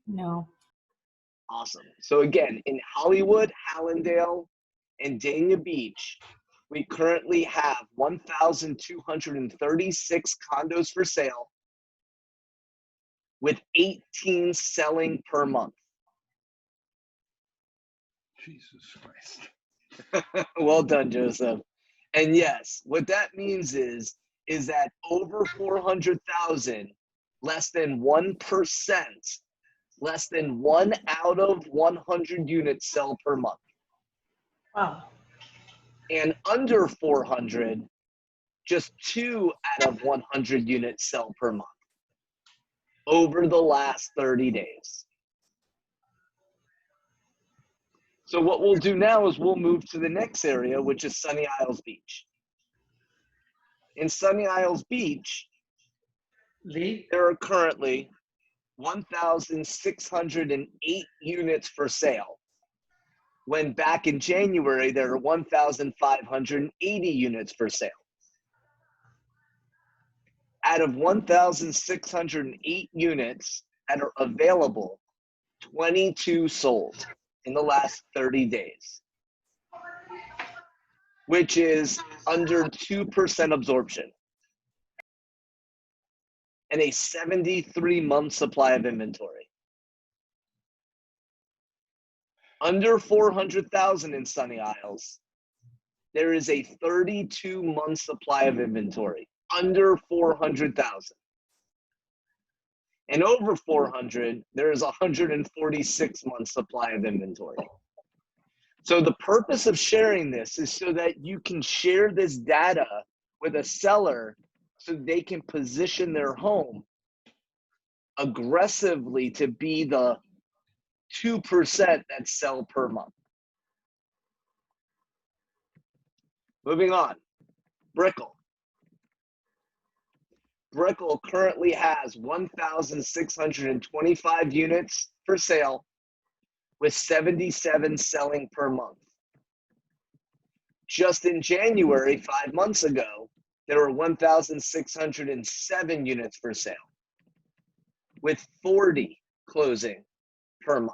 No. Awesome. So again, in Hollywood, Hallandale, and Dania Beach, we currently have 1,236 condos for sale with 18 selling per month. Jesus Christ. Well done, Joseph. And yes, what that means is that over 400,000, less than 1%, less than 1 out of 100 units sell per month. Wow. And under 400, just 2 out of 100 units sell per month over the last 30 days. So what we'll do now is we'll move to the next area, which is Sunny Isles Beach. In Sunny Isles Beach, there are currently 1,608 units for sale, when back in January, there were 1,580 units for sale. Out of 1,608 units that are available, 22 sold in the last 30 days, which is under 2% absorption and a 73-month supply of inventory. Under 400,000 in Sunny Isles, there is a 32-month supply of inventory, under 400,000. And over 400, there is a 146-month supply of inventory. So the purpose of sharing this is so that you can share this data with a seller so they can position their home aggressively to be the 2% that sell per month. Moving on, Brickell. Brickell currently has 1,625 units for sale with 77 selling per month. Just in January, 5 months ago, there were 1,607 units for sale with 40 closing per month.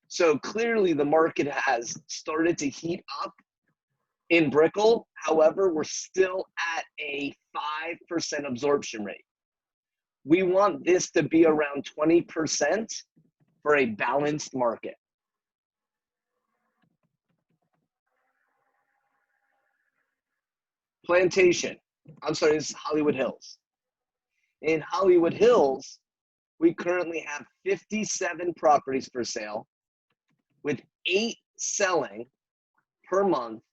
So clearly the market has started to heat up in Brickell. However, we're still at a 5% absorption rate. We want this to be around 20% for a balanced market. Plantation. I'm sorry, this is Hollywood Hills. In Hollywood Hills, we currently have 57 properties for sale with 8 selling per month,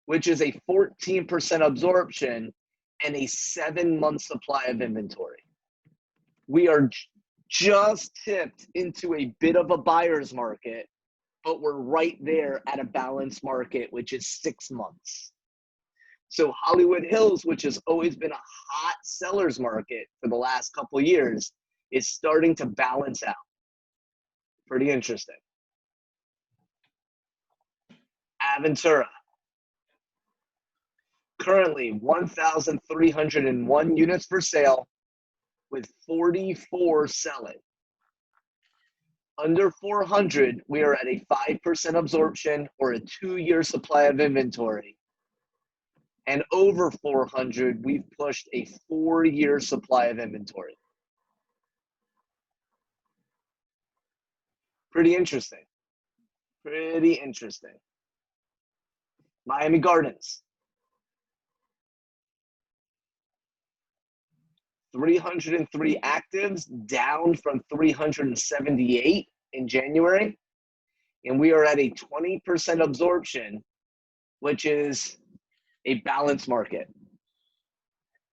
which is a 14% absorption and a 7-month supply of inventory. We are just tipped into a bit of a buyer's market, but we're right there at a balanced market, which is 6 months. So Hollywood Hills, which has always been a hot seller's market for the last couple of years, is starting to balance out. Pretty interesting. Aventura. Currently 1,301 units for sale with 44 selling. Under 400, we are at a 5% absorption or a 2-year supply of inventory. And over 400, we've pushed a 4-year supply of inventory. Pretty interesting. Pretty interesting. Miami Gardens. 303 actives, down from 378 in January. And we are at a 20% absorption, which is a balanced market.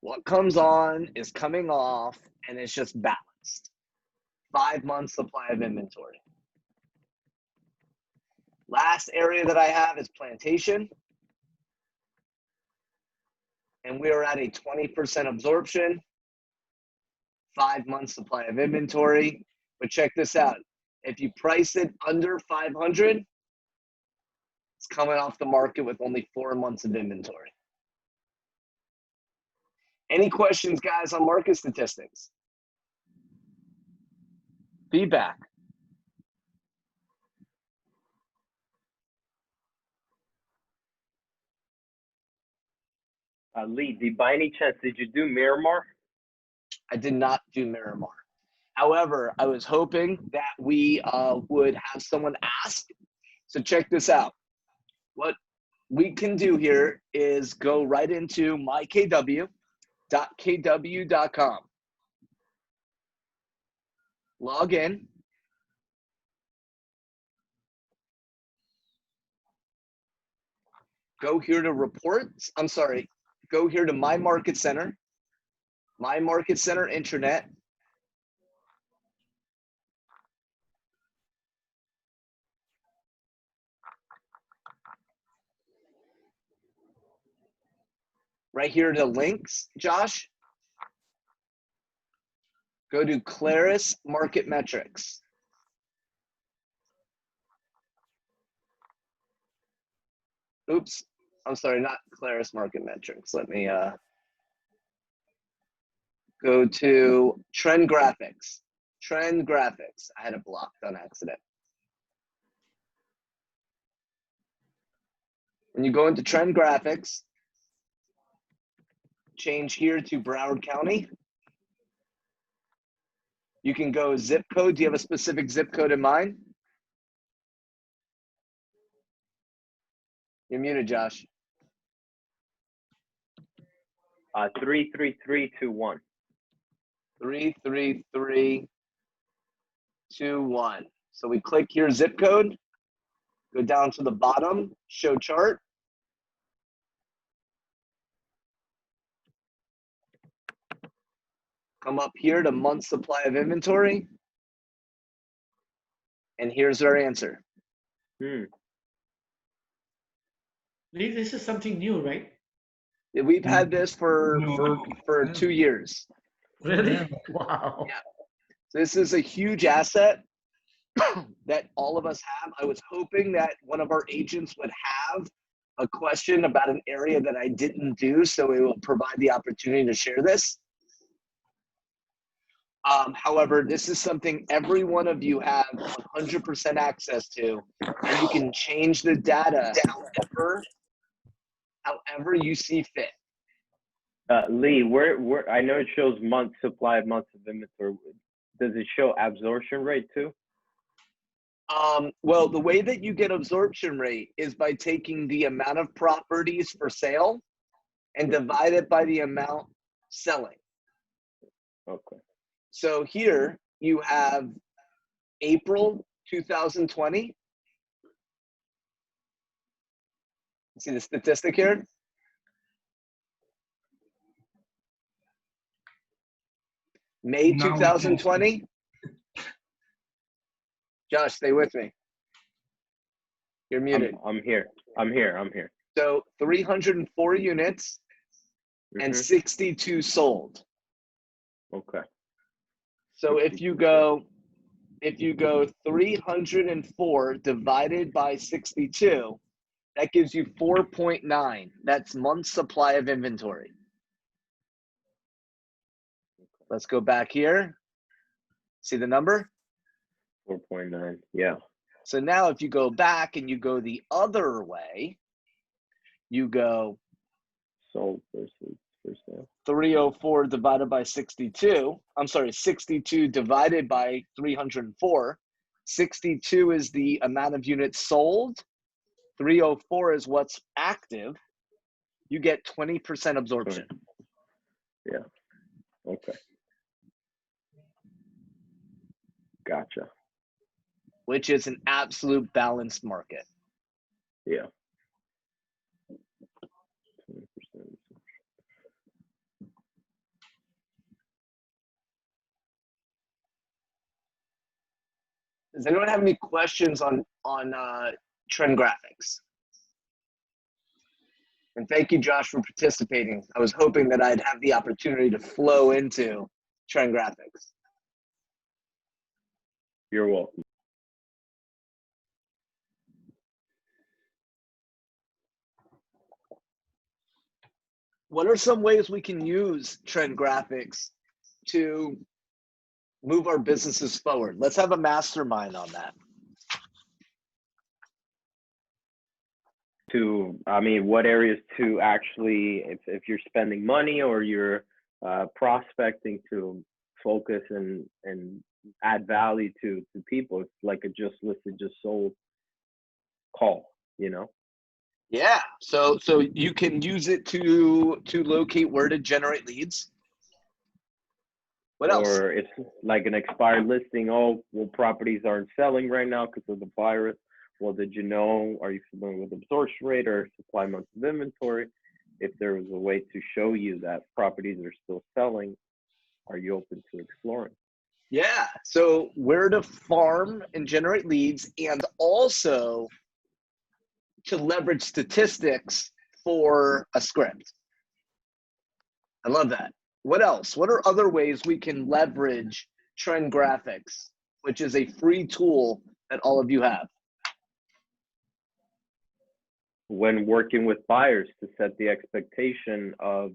What comes on is coming off, and it's just balanced. 5-month supply of inventory. Last area that I have is Plantation. And we are at a 20% absorption, 5-month supply of inventory. But check this out. If you price it under 500, it's coming off the market with only 4 months of inventory. Any questions, guys, on market statistics? Feedback. Lee, by any chance, did you do Miramar? I did not do Miramar. However, I was hoping that we would have someone ask. So check this out. What we can do here is go right into mykw.kw.com. Log in. Go here to reports. I'm sorry. Go here to My Market Center. My Market Center Intranet. Right here to links, Josh. Go to Claris Market Metrics. Oops, I'm sorry, not Claris Market Metrics. Let me go to Trend Graphics. Trend Graphics. I had it blocked on accident. When you go into Trend Graphics, change here to Broward County. You can go zip code. Do you have a specific zip code in mind? You're muted, Josh. 33321. 33321. So we click here, zip code, go down to the bottom, show chart. Come up here to month supply of inventory. And here's our answer. Lee, this is something new, right? We've had this for 2 years. Really? Yeah. Wow. Yeah. So this is a huge asset that all of us have. I was hoping that one of our agents would have a question about an area that I didn't do, so we will provide the opportunity to share this. However, this is something every one of you have 100% access to, and you can change the data however you see fit. Lee, where I know it shows months supply of months of inventory. Does it show absorption rate too? Well, the way that you get absorption rate is by taking the amount of properties for sale and divide it by the amount selling. Okay. So here you have April 2020. See the statistic here? May Now we can 2020. Josh, stay with me. You're muted. I'm here. So 304 units and 62 sold. Okay. So if you go 304 divided by 62, that gives you 4.9. That's month's supply of inventory. Let's go back here. See the number? 4.9. Yeah. So now if you go back and you go the other way, you go Sold versus for sale. 304 divided by 62. I'm sorry, 62 divided by 304. 62 is the amount of units sold. 304 is what's active. You get 20% absorption. Yeah. Okay. Gotcha. Which is an absolute balanced market. Yeah. 20%. Does anyone have any questions on trend graphics? And thank you, Josh, for participating. I was hoping that I'd have the opportunity to flow into trend graphics. You're welcome. What are some ways we can use trend graphics to move our businesses forward? Let's have a mastermind on that. What areas to actually, if you're spending money or you're prospecting to focus and add value to people. It's like a just listed, just sold call, you know? Yeah. So you can use it to locate where to generate leads. What else? Or it's like an expired listing. Oh, well, properties aren't selling right now because of the virus. Well, did you know, are you familiar with absorption rate or supply months of inventory? If there was a way to show you that properties are still selling, are you open to exploring? Yeah. So where to farm and generate leads, and also to leverage statistics for a script. I love that. What else? What are other ways we can leverage Trend Graphics, which is a free tool that all of you have? When working with buyers to set the expectation of,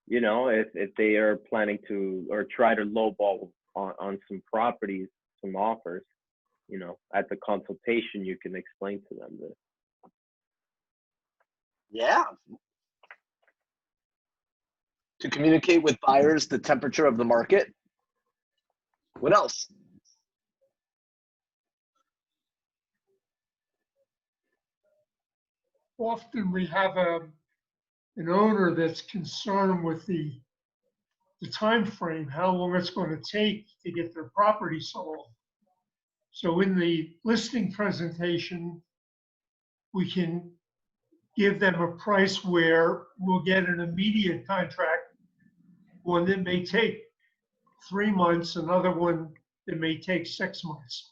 you know, if they are planning to or try to lowball on some properties, some offers, you know, at the consultation, you can explain to them this. Yeah. To communicate with buyers the temperature of the market. What else? Often we have an owner that's concerned with the time frame, how long it's going to take to get their property sold. So in the listing presentation, we can give them a price where we'll get an immediate contract, one that may take 3 months, another one that may take 6 months.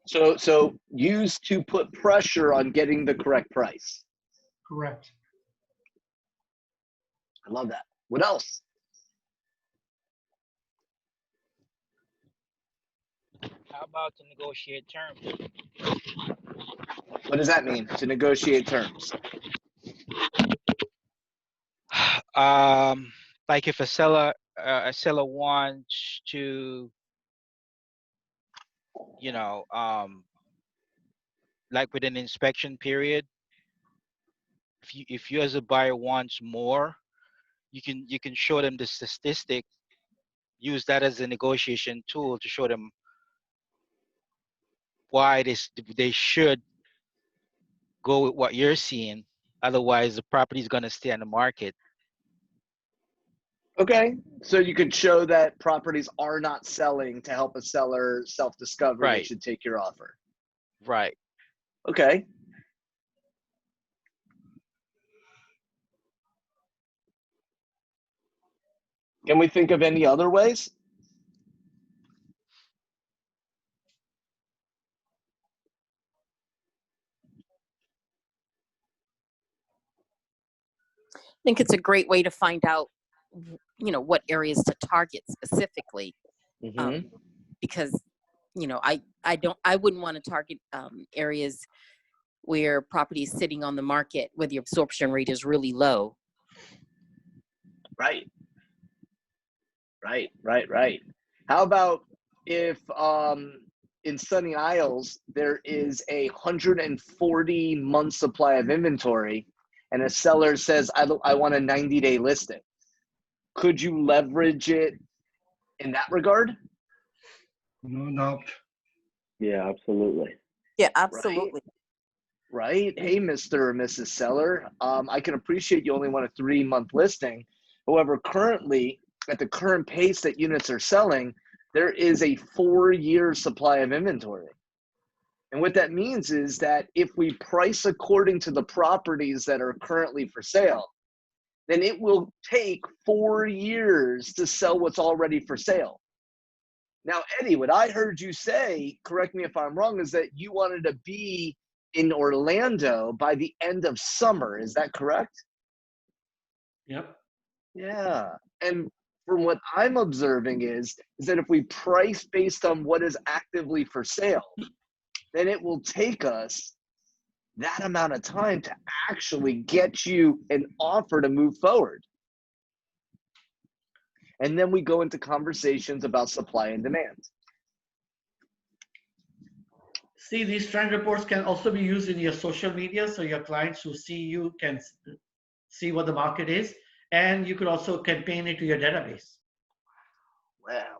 So used to put pressure on getting the correct price. Correct. I love that. What else? How about to negotiate terms? What does that mean, to negotiate terms? Like if a seller wants to, you know, like with an inspection period, if you as a buyer wants more, you can show them the statistic, use that as a negotiation tool to show them why they should go with what you're seeing. Otherwise, the property is going to stay on the market. Okay, so you could show that properties are not selling to help a seller self-discover they Right. should take your offer. Right. Okay. Can we think of any other ways? I think it's a great way to find out, you know, what areas to target specifically, Mm-hmm. because, you know, I wouldn't want to target areas where property is sitting on the market where the absorption rate is really low. Right. How about if in Sunny Isles there is 140 month supply of inventory, and a seller says, I want a 90-day listing. Could you leverage it in that regard? No doubt. Yeah, absolutely. Yeah, absolutely. Right? Hey, Mr. or Mrs. Seller, I can appreciate you only want a 3-month listing. However, currently, at the current pace that units are selling, there is a 4-year supply of inventory. And what that means is that if we price according to the properties that are currently for sale, then it will take 4 years to sell what's already for sale. Now, Eddie, what I heard you say, correct me if I'm wrong, is that you wanted to be in Orlando by the end of summer. Is that correct? Yep. Yeah. And from what I'm observing is that if we price based on what is actively for sale, then it will take us that amount of time to actually get you an offer to move forward. And then we go into conversations about supply and demand. See, these trend reports can also be used in your social media, so your clients who see you can see what the market is, and you could also campaign it to your database.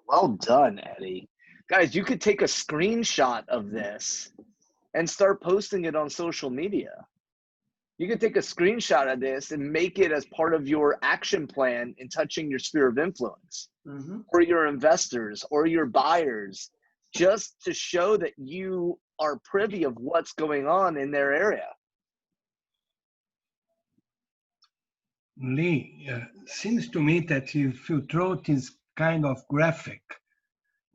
Well done, Eddie. Guys, you could take a screenshot of this and start posting it on social media. You could take a screenshot of this and make it as part of your action plan in touching your sphere of influence, or your investors or your buyers, just to show that you are privy of what's going on in their area. Lee, seems to me that if you throw this kind of graphic,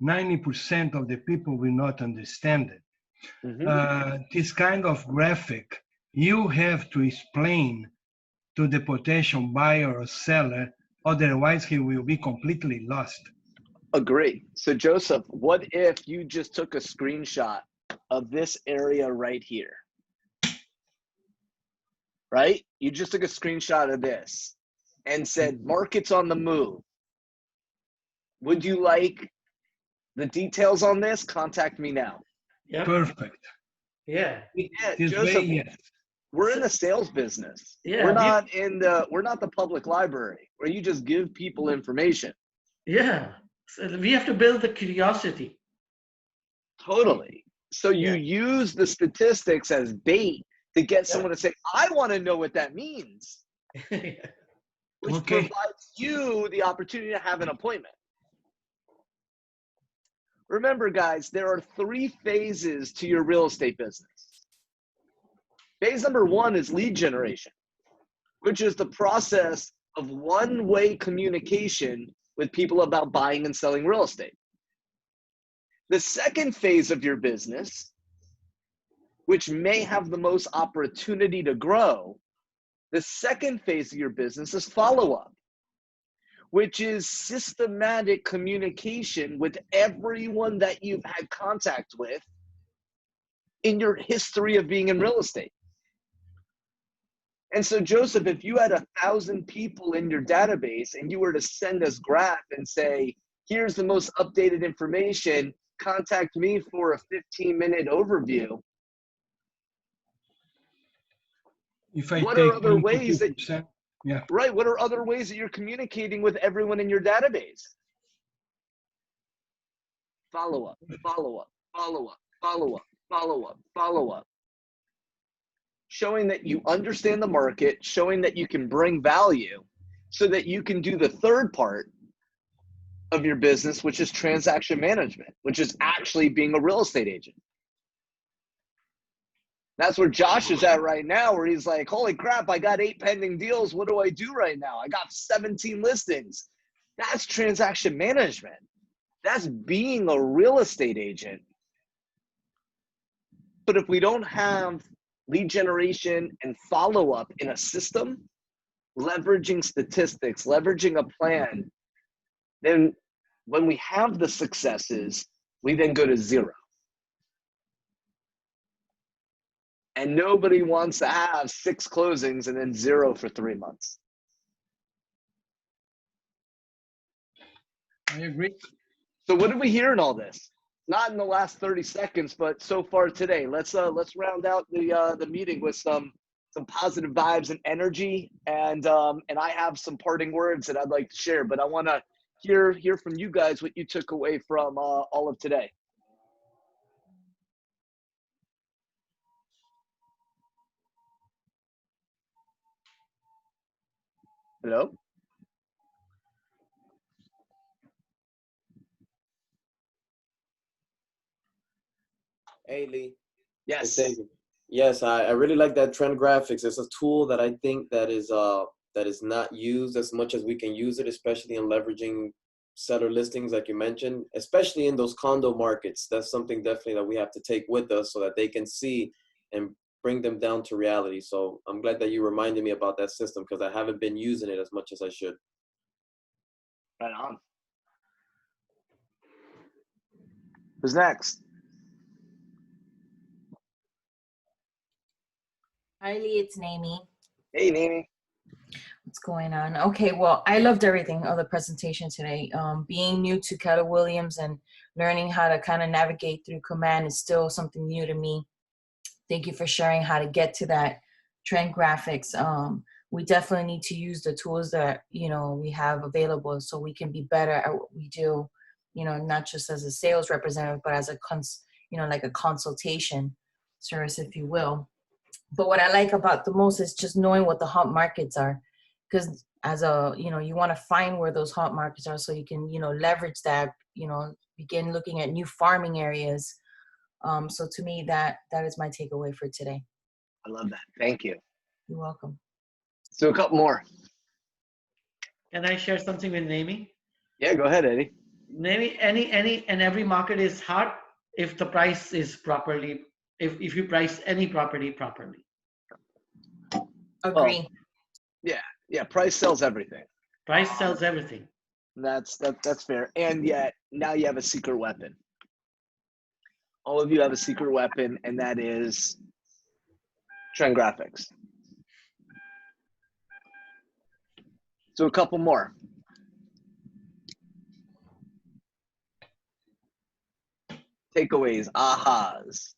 90% of the people will not understand it. This kind of graphic, you have to explain to the potential buyer or seller, otherwise he will be completely lost. Agree. So Joseph, what if you just took a screenshot of this area right here? Right? You just took a screenshot of this and said, market's on the move. Would you like the details on this? Contact me now. Yep. Perfect. Yeah. Yeah, This Joseph, way, yes. we're in the sales business. Yeah, we're not the public library where you just give people information. Yeah. So we have to build the curiosity. Totally. So you use the statistics as bait to get someone to say, I want to know what that means, which provides you the opportunity to have an appointment. Remember, guys, there are 3 phases to your real estate business. Phase number 1 is lead generation, which is the process of one-way communication with people about buying and selling real estate. The second phase of your business, which may have the most opportunity to grow, the second phase of your business is follow-up, which is systematic communication with everyone that you've had contact with in your history of being in real estate. And so, Joseph, if you had 1,000 people in your database and you were to send us graph and say, here's the most updated information, contact me for a 15-minute overview. If I what take are other ways that, yeah. Right, what are other ways that you're communicating with everyone in your database? Follow up, follow up, follow up, follow up, follow up, follow up. Showing that you understand the market, showing that you can bring value so that you can do the third part of your business, which is transaction management, which is actually being a real estate agent. That's where Josh is at right now, where he's like, holy crap, I got 8 pending deals. What do I do right now? I got 17 listings. That's transaction management. That's being a real estate agent. But if we don't have lead generation and follow-up in a system, leveraging statistics, leveraging a plan, then when we have the successes, we then go to 0. And nobody wants to have 6 closings and then 0 for 3 months. I agree. So what did we hear in all this? Not in the last 30 seconds, but so far today. Let's round out the meeting with some positive vibes and energy, and I have some parting words that I'd like to share, but I want to hear from you guys what you took away from all of today. Hello? Hey, Lee. Yes. Thank you. Yes, I really like that trend graphics. It's a tool that I think that is not used as much as we can use it, especially in leveraging seller listings, like you mentioned, especially in those condo markets. That's something definitely that we have to take with us so that they can see and bring them down to reality. So I'm glad that you reminded me about that system, because I haven't been using it as much as I should. Right on. Who's next? Hi, Lee, it's Naomi. Hey, Nene. What's going on? Okay, well, I loved everything of the presentation today. Being new to Keller Williams and learning how to kind of navigate through command is still something new to me. Thank you for sharing how to get to that trend graphics. We definitely need to use the tools that, you know, we have available so we can be better at what we do, you know, not just as a sales representative, but as a, you know, like a consultation service, if you will. But what I like about the most is just knowing what the hot markets are, because as a, you know, you want to find where those hot markets are so you can, you know, leverage that, you know, begin looking at new farming areas. So to me, that is my takeaway for today. I love that. Thank you. You're welcome. So a couple more. Can I share something with Naomi? Yeah, go ahead, Eddie. Maybe any and every market is hot if the price is properly, if you price any property properly. Agree. Well, yeah, price sells everything. Price sells everything. That's fair. And yet now you have a secret weapon. All of you have a secret weapon, and that is trend graphics. So a couple more. Takeaways, ahas.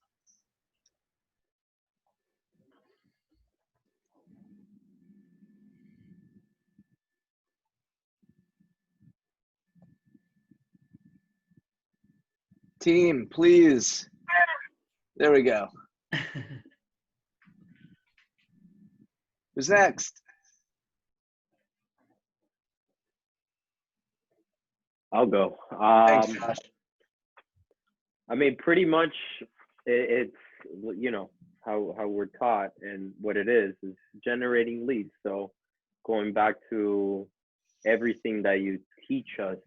Team, please. There we go. Who's next? I'll go. Thanks, Josh. I mean, pretty much it's, you know, how we're taught, and what it is generating leads. So going back to everything that you teach us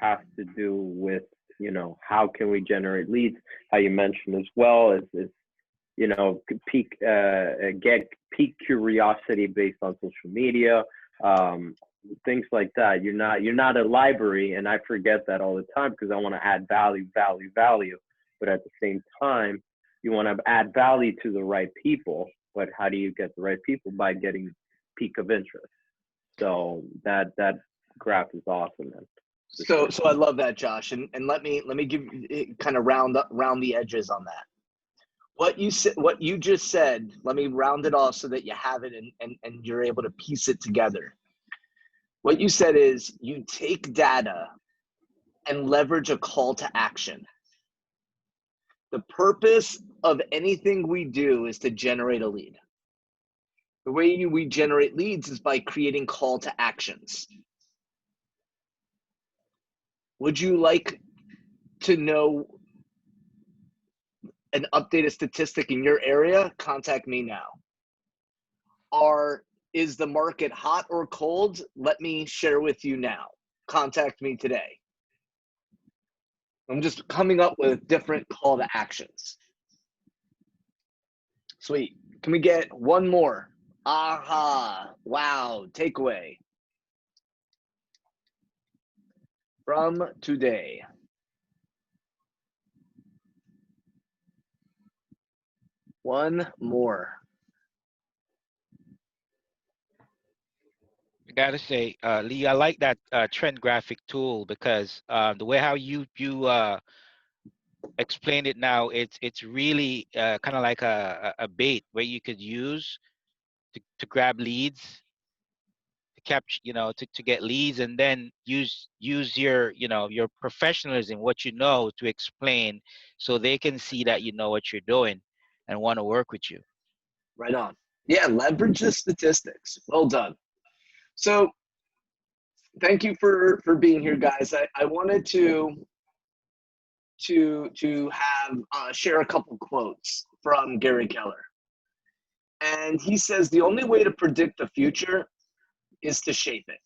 has to do with, you know, how can we generate leads? How you mentioned as well is you know, get peak curiosity based on social media, things like that. You're not a library, and I forget that all the time because I want to add value. But at the same time, you want to add value to the right people. But how do you get the right people? By getting peak of interest. So that graph is awesome, man. So I love that, Josh. And let me give kind of round the edges on that. What you just said, let me round it off so that you have it and you're able to piece it together. What you said is you take data and leverage a call to action. The purpose of anything we do is to generate a lead. The way we generate leads is by creating call to actions. Would you like to know an updated statistic in your area? Contact me now. Is the market hot or cold? Let me share with you now. Contact me today. I'm just coming up with different call to actions. Sweet. Can we get one more? Aha. Wow. Takeaway from today. One more. I gotta say, Lee, I like that trend graphic tool because the way how you explain it now, it's really kind of like a bait where you could use to grab leads, to capture, you know, to get leads, and then use your, you know, your professionalism, what you know, to explain so they can see that you know what you're doing and want to work with you. Right on. Yeah, leverage the statistics. Well done. So thank you for being here, guys. I wanted to have share a couple quotes from Gary Keller. And he says the only way to predict the future is to shape it.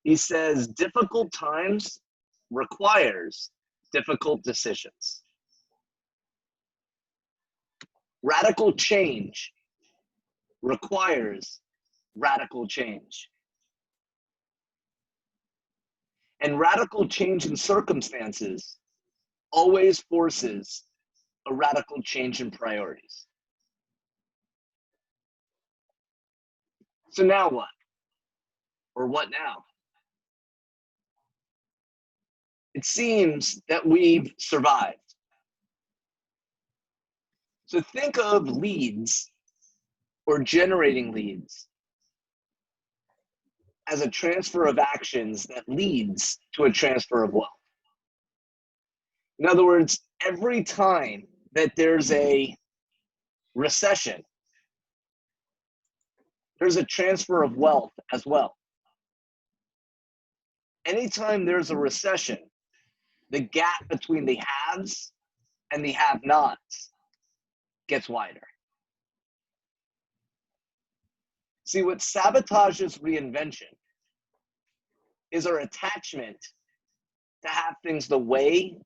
He says difficult times requires difficult decisions. Radical change requires radical change. And radical change in circumstances always forces a radical change in priorities. So now what? Or what now? It seems that we've survived. So think of leads or generating leads as a transfer of actions that leads to a transfer of wealth. In other words, every time that there's a recession, there's a transfer of wealth as well. Anytime there's a recession, the gap between the haves and the have-nots gets wider. See, what sabotages reinvention is our attachment to have things the way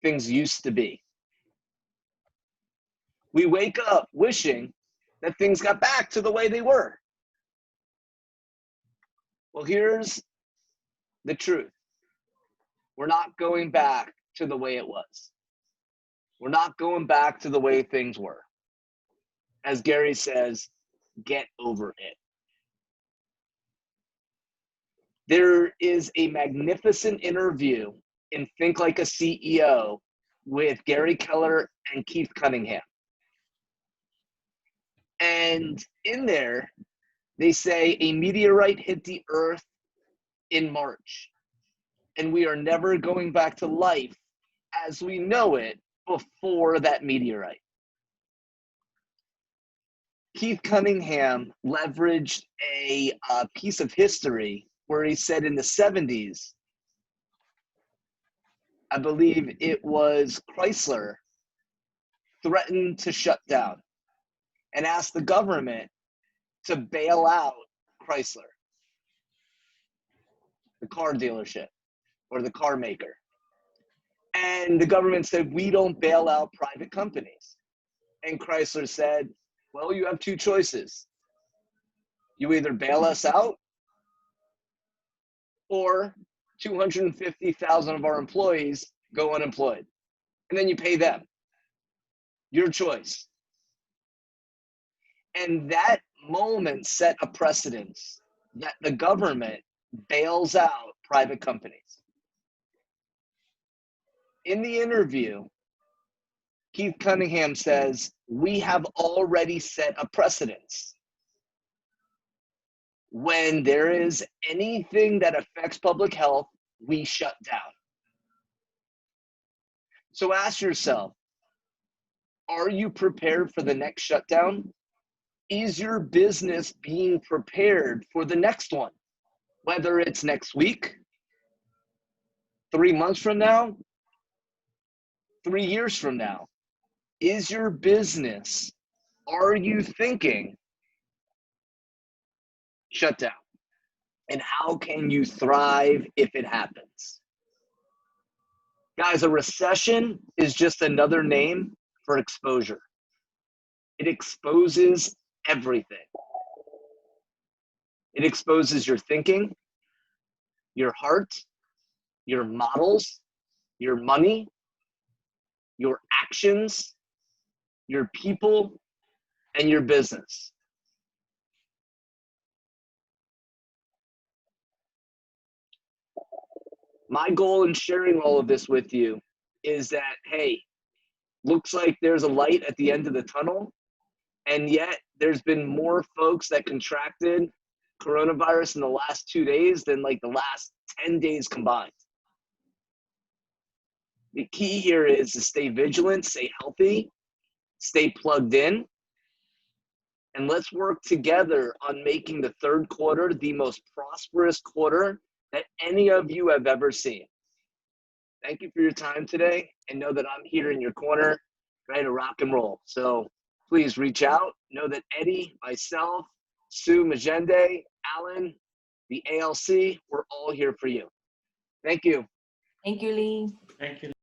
things used to be. We wake up wishing that things got back to the way they were. Well, here's the truth. We're not going back to the way it was. We're not going back to the way things were. As Gary says, get over it. There is a magnificent interview in Think Like a CEO with Gary Keller and Keith Cunningham. And in there, they say a meteorite hit the earth in March, and we are never going back to life as we know it before that meteorite. Keith Cunningham leveraged a piece of history where he said in the 70s, I believe it was Chrysler, threatened to shut down and asked the government to bail out Chrysler, the car dealership or the car maker. And the government said, we don't bail out private companies. And Chrysler said, well, you have two choices. You either bail us out or 250,000 of our employees go unemployed. And then you pay them. Your choice. And that moment set a precedence that the government bails out private companies. In the interview, Keith Cunningham says, we have already set a precedence. When there is anything that affects public health, we shut down. So ask yourself, are you prepared for the next shutdown? Is your business being prepared for the next one? Whether it's next week, 3 months from now, 3 years from now. Is your business, are you thinking shut down? And how can you thrive if it happens? Guys, a recession is just another name for exposure. It exposes everything. It exposes your thinking, your heart, your models, your money, your actions, your people, and your business. My goal in sharing all of this with you is that, hey, looks like there's a light at the end of the tunnel, and yet there's been more folks that contracted coronavirus in the last 2 days than like the last 10 days combined. The key here is to stay vigilant, stay healthy, stay plugged in, and let's work together on making the third quarter the most prosperous quarter that any of you have ever seen. Thank you for your time today, and know that I'm here in your corner, ready to rock and roll. So please reach out. Know that Eddie, myself, Sue Magende, Alan, the ALC, we're all here for you. Thank you. Thank you, Lee. Thank you.